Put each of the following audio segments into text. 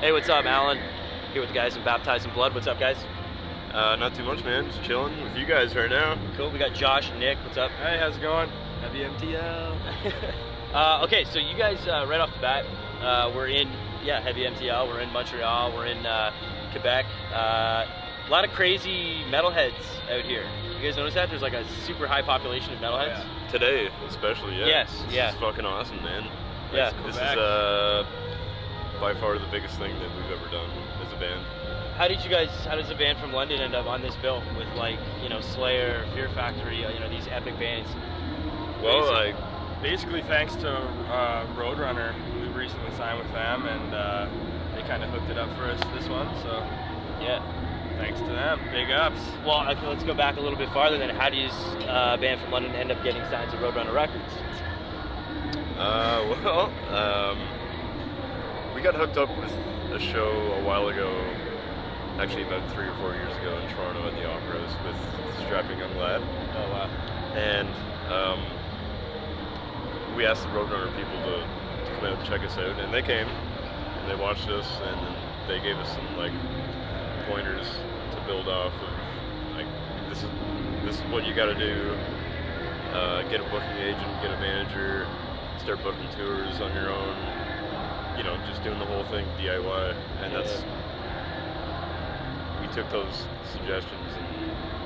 Hey, what's up, Alan? Here with the guys from Baptized in Blood. What's up, guys? Not too much, man. Just chilling with you guys right now. Cool. We got Josh and Nick. What's up? Hey, how's it going? Heavy MTL. Okay, so you guys, right off the bat, we're in, Heavy MTL. We're in Montreal. We're in Quebec. A lot of crazy metalheads out here. You guys notice that? There's like a super high population of metalheads. Yeah. Today, especially, yeah. Yes, This is fucking awesome, man. Yeah. This is by far the biggest thing that we've ever done as a band. How does a band from London end up on this bill with, like, you know, Slayer, Fear Factory, you know, these epic bands? Well, basically thanks to Roadrunner. We recently signed with them, and they kind of hooked it up for us, this one, so yeah. Thanks to them. Big ups. Well, okay, let's go back a little bit farther then. How does a band from London end up getting signed to Roadrunner Records? We got hooked up with a show a while ago, actually about 3 or 4 years ago in Toronto at the Opera House with Strapping Young Lad. Oh, wow. And we asked the Roadrunner people to come out and check us out, and they came, and they watched us, and then they gave us some, like, pointers to build off of. Like, this is what you got to do. Get a booking agent, get a manager, start booking tours on your own. You know, just doing the whole thing DIY, and that's. We took those suggestions and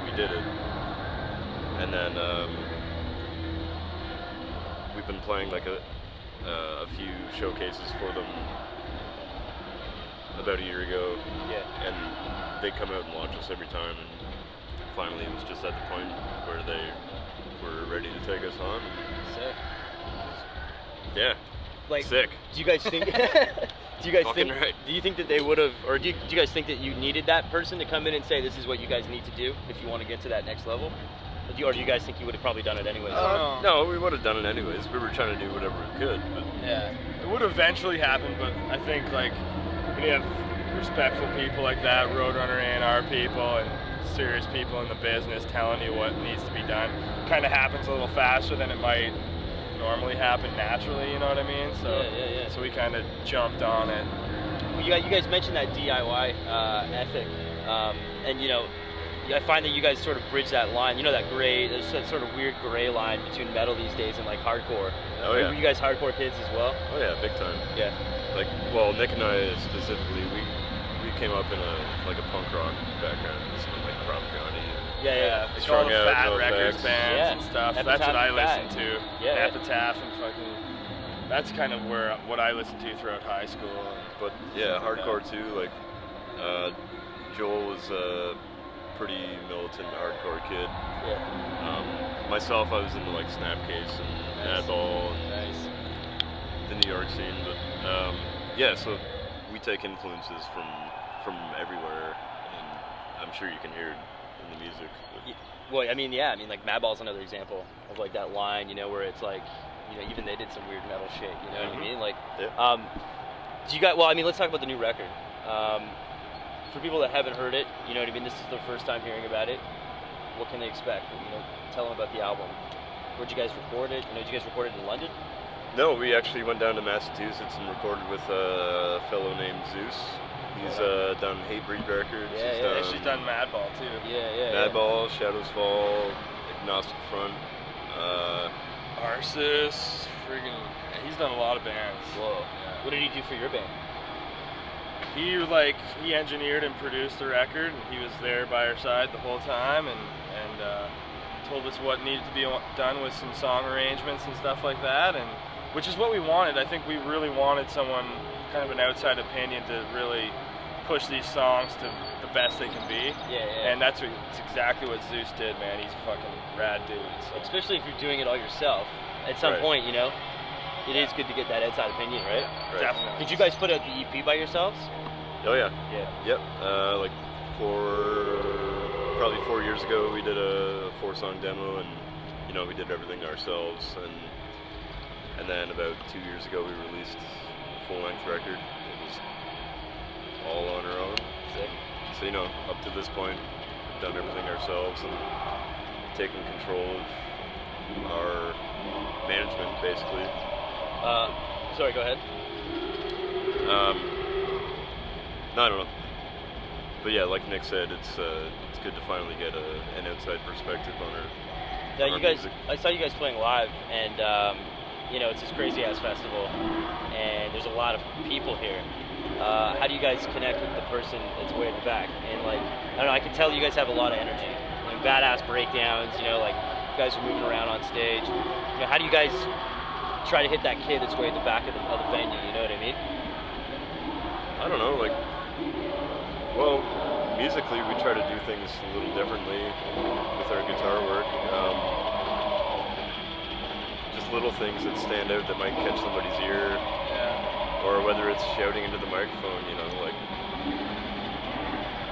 we did it. And then we've been playing like a few showcases for them about a year ago. Yeah. And they come out and watch us every time, and finally it was just at the point where they were ready to take us on. Sick. Yeah. Like, sick. Do you guys think? Do you guys Fucking think? right. Do you think that they would have, or do you guys think that you needed that person to come in and say, "This is what you guys need to do if you want to get to that next level"? Or do you guys think you would have probably done it anyways? No, we would have done it anyways. We were trying to do whatever we could. But Yeah, it would eventually happen, but I think, like, when you have respectful people like that, Roadrunner A&R people, and serious people in the business telling you what needs to be done, kind of happens a little faster than it might normally happen naturally, you know what I mean? So, yeah. So we kind of jumped on it. Well, you guys mentioned that DIY ethic, and, you know, I find that you guys sort of bridge that line. You know, there's that sort of weird gray line between metal these days and, like, hardcore. Oh, yeah. Were you guys hardcore kids as well? Oh yeah, big time. Yeah. Like, well, Nick and I specifically, we came up in a punk rock background, listening to, like, Propaganda. Yeah. Like Strung all the Out, Fat No Records Effects. bands Yeah. and stuff. Epitaph That's what I and listened Fat. to. Yeah. Epitaph and fucking. That's kind of what I listened to throughout high school. But yeah, Stuff like hardcore too. Like, Joel was a pretty militant hardcore kid. Yeah. Myself, I was into like Snapcase and Nice. Madball and Nice. the New York scene. But yeah, so we take influences from everywhere, and I'm sure you can hear it in the music. But Well, I mean, like Madball's another example of, like, that line, you know, where it's like, you know, even they did some weird metal shit, you know what I mean? Like, yeah. do you guys? Well, I mean, let's talk about the new record. For people that haven't heard it, you know what I mean? This is their first time hearing about it. What can they expect? You know, tell them about the album. Where'd you guys record it? You know, did you guys record it in London? No, we actually went down to Massachusetts and recorded with a fellow named Zeus. He's done Hatebreed Records. Yeah, He's yeah. done She's done Madball too. Yeah. Madball, Shadows Fall, Agnostic Front. Arsis, friggin', he's done a lot of bands. Whoa. Yeah. What did he do for your band? He engineered and produced the record, and he was there by our side the whole time, and told us what needed to be done with some song arrangements and stuff like that, and which is what we wanted. I think we really wanted someone, kind of an outside opinion, to really push these songs to the best they can be. Yeah. And it's exactly what Zeus did, man. He's a fucking rad dude. So. Especially if you're doing it all yourself. At some Right. point, you know, it is good to get that outside opinion, right? Right. Definitely. Did you guys put out the EP by yourselves? Oh yeah. Yeah. Yep. Like probably 4 years ago, we did a 4-song demo, and you know, we did everything ourselves, and then about 2 years ago, we released a full-length record. It was all on our own. Sick. So you know, up to this point, we've done everything ourselves and taken control of our management, basically. Sorry, go ahead. No, I don't know. But yeah, like Nick said, it's good to finally get an outside perspective on our. Now, on you our guys, music. I saw you guys playing live, and you know, it's this crazy ass festival, and there's a lot of people here. How do you guys connect with the person that's way at the back? And like, I don't know, I can tell you guys have a lot of energy, like badass breakdowns. You know, like you guys are moving around on stage. You know, how do you guys try to hit that kid that's way at the back of the venue? You know what I mean? I don't know, like, well, musically we try to do things a little differently with our guitar work. Just little things that stand out that might catch somebody's ear, or whether it's shouting into the microphone, you know, like,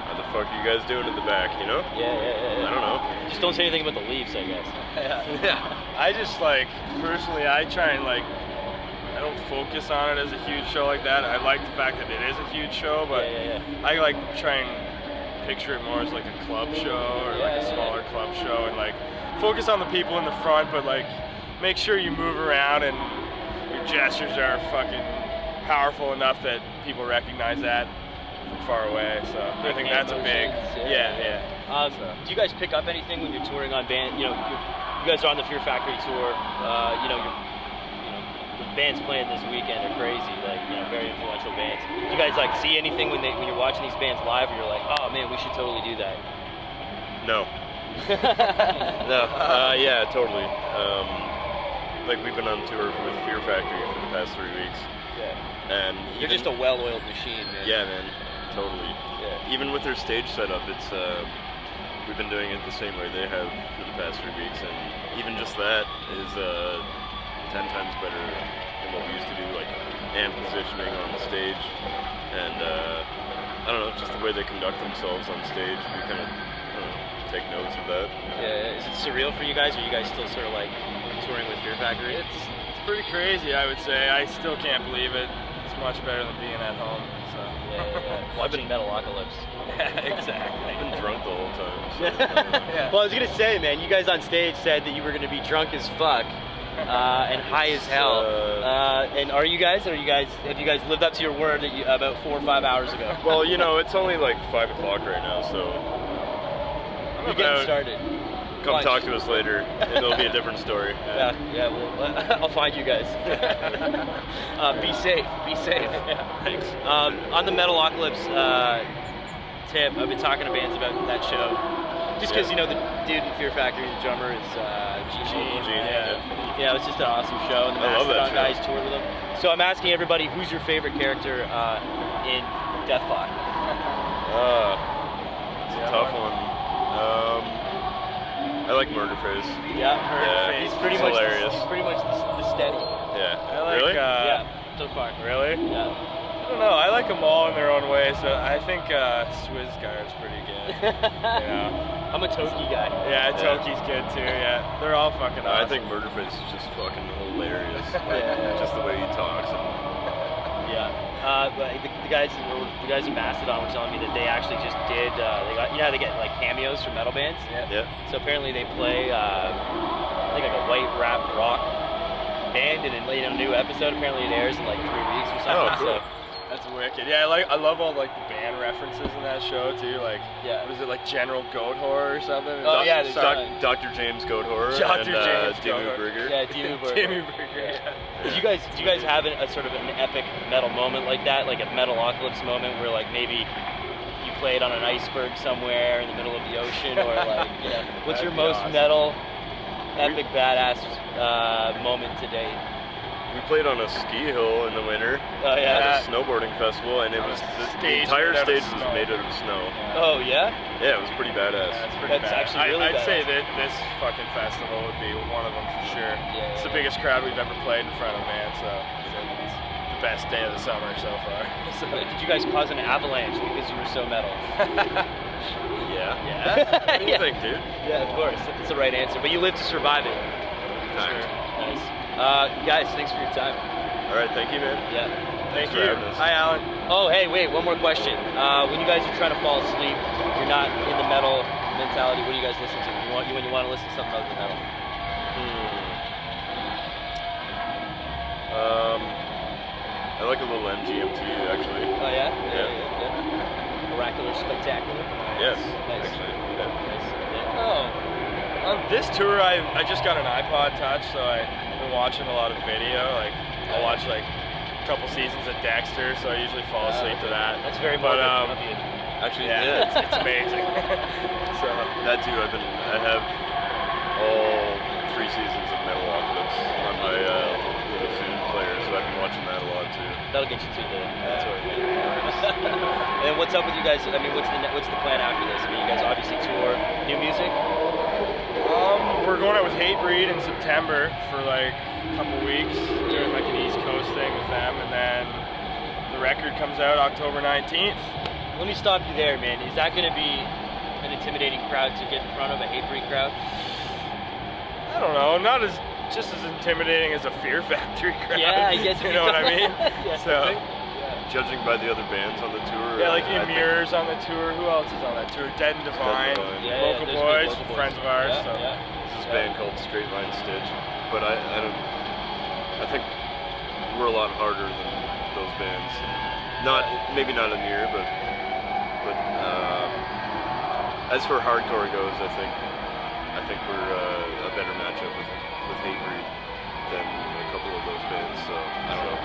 how the fuck are you guys doing at the back, you know? Yeah. I don't know. Just don't say anything about the Leafs, I guess. Yeah. I just like, personally, I try and like, I don't focus on it as a huge show like that. I like the fact that it is a huge show, but I like try and picture it more as like a club show or like a smaller club show, and like focus on the people in the front, but like make sure you move around and your gestures are fucking powerful enough that people recognize that from far away. So I think that's a big, Do you guys pick up anything when you're touring on band? You know, you guys are on the Fear Factory tour. You know, the bands playing this weekend are crazy. Like, you know, very influential bands. Do you guys like see anything when you're watching these bands live, where you're like, oh man, we should totally do that? No. No. Yeah, totally. Like we've been on tour with Fear Factory for the past 3 weeks. Yeah. And you're just a well-oiled machine, man. Yeah, man. Totally. Yeah. Even with their stage setup, it's we've been doing it the same way they have for the past 3 weeks, and even just that is 10 times better than what we used to do, like amp positioning on the stage, and I don't know, just the way they conduct themselves on stage. We kind of take notes of that. Yeah. Is it surreal for you guys? Or are you guys still sort of like touring with Fear Factory? It's pretty crazy, I would say. I still can't believe it. It's much better than being at home. So. Yeah. Well, I've been Metalocalypse. Exactly. I've been drunk the whole time. So, Well, I was gonna say, man, you guys on stage said that you were gonna be drunk as fuck and high as hell. And are you guys? Have you guys lived up to your word that about 4 or 5 hours ago? Well, you know, it's only like 5 o'clock right now, so You're getting started. Come Lunch. talk to us later, and it'll be a different story. Yeah. Well, I'll find you guys. Be safe. Yeah, thanks. On the Metalocalypse tip, I've been talking to bands about that show. Just because, you know, the dude in Fear Factory, the drummer, is Gene. Yeah, it was just an awesome show, and the I love that Mastodon show. guys toured with him. So I'm asking everybody, who's your favorite character in Deathclaw? It's a tough one. I like Murderface. Yeah, Yeah, he's hilarious. He's pretty much the steady. Yeah. I like, Really? Yeah, so far. Really? Yeah. I don't know. I like them all in their own way. So I think Swizgar is pretty good. Yeah. I'm a Toki guy. Yeah, Toki's good too. Yeah, they're all fucking awesome. I think Murderface is just fucking hilarious. Like, just the way he talks. But the guys in Mastodon were telling me that they actually just did. They got, you know how they get like cameos from metal bands. Yeah. So apparently they play, I think like a white rap rock band in a new episode. Apparently it airs in like 3 weeks or something. Oh, cool. So, That's wicked. Yeah, I love all like the band references in that show too. Like, was it like General Goathor or something? Oh, yeah, Dr. James Goathor. Dr. James Dimmu Goathor. Burger. Yeah, Dimmu Burger. Dimmu Burger. Yeah. Do you guys have a sort of an epic metal moment like that, like a Metalocalypse moment where like maybe you played on an iceberg somewhere in the middle of the ocean, or like, you know, what's your most awesome. metal, epic, badass moment to date? We played on a ski hill in the winter at a snowboarding festival, and it was the entire stage was made out of snow. Oh yeah? Yeah, it was pretty badass. That's actually really I'd badass. say that this fucking festival would be one of them for sure. Yeah, It's the biggest crowd we've ever played in front of, man. So it's the best day of the summer so far. So, did you guys cause an avalanche because you were so metal? Yeah. Yeah? What do you think, dude? Yeah, of course. That's the right answer. But you lived to survive it. Thanks. Nice. Guys, thanks for your time. All right, thank you, man. Yeah. Thank for you. having us. Hi, Alan. Oh, hey, wait, one more question. When you guys are trying to fall asleep, you're not in the metal mentality, what do you guys listen to? When you want to listen to something other than metal? I like a little MGMT, actually. Oh, yeah? Yeah. spectacular. Yes, Nice. actually. Yeah. Nice. Yeah. Oh, on this tour, I just got an iPod Touch, so I've been watching a lot of video. Like, I'll watch like a couple seasons of Dexter, so I usually fall asleep to that. That's very But morbid of you. Actually, yeah, yeah. it's amazing. So That too. I have all 3 seasons of Metalocalypse on my little Zoom player, so I've been watching that a lot too. That'll get you through the tour. And then what's up with you guys? I mean, what's the plan after this? I mean, you guys obviously tour new music. we're going out with Hatebreed in September for like a couple weeks, doing like an East Coast thing with them, and then the record comes out October 19th. Let me stop you there, man. Is that going to be an intimidating crowd to get in front of, a Hatebreed crowd? I don't know, not as just as intimidating as a Fear Factory crowd. Yeah, I guess you know what I mean. Yeah. So Judging by the other bands on the tour. yeah, like I think Mirrors on the tour. Who else is on that tour? Dead and Divine, Yeah, Local there's Boys, good Local friends Boys. of ours. Yeah, So. yeah. There's this band called Straight Line Stitch, but I think we're a lot harder than those bands. Maybe not a Mirror, but as for hardcore goes, I think we're a better matchup with Hatebreed than a couple of those bands. So I don't know.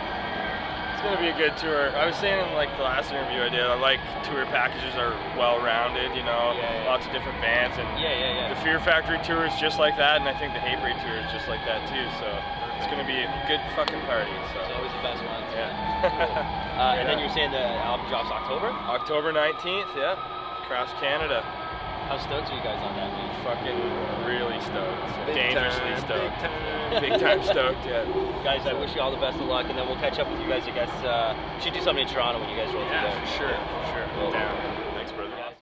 It's gonna be a good tour. I was saying in like the last interview I did, I like tour packages are well-rounded, you know, Yeah. lots of different bands, and Yeah. the Fear Factory tour is just like that, and I think the Hatebreed tour is just like that too. So it's gonna be a good fucking party. So It's always the best ones. yeah. And then you were saying the album drops October? October 19th, yeah, across Canada. How stoked are you guys on that, man? Fucking really stoked. Big Dangerously time, stoked. big time. Big time stoked, yeah. Guys, I wish you all the best of luck, and then we'll catch up with you guys, I guess. Should do something in Toronto when you guys roll through Yeah, there. for sure, for sure. Cool. Down.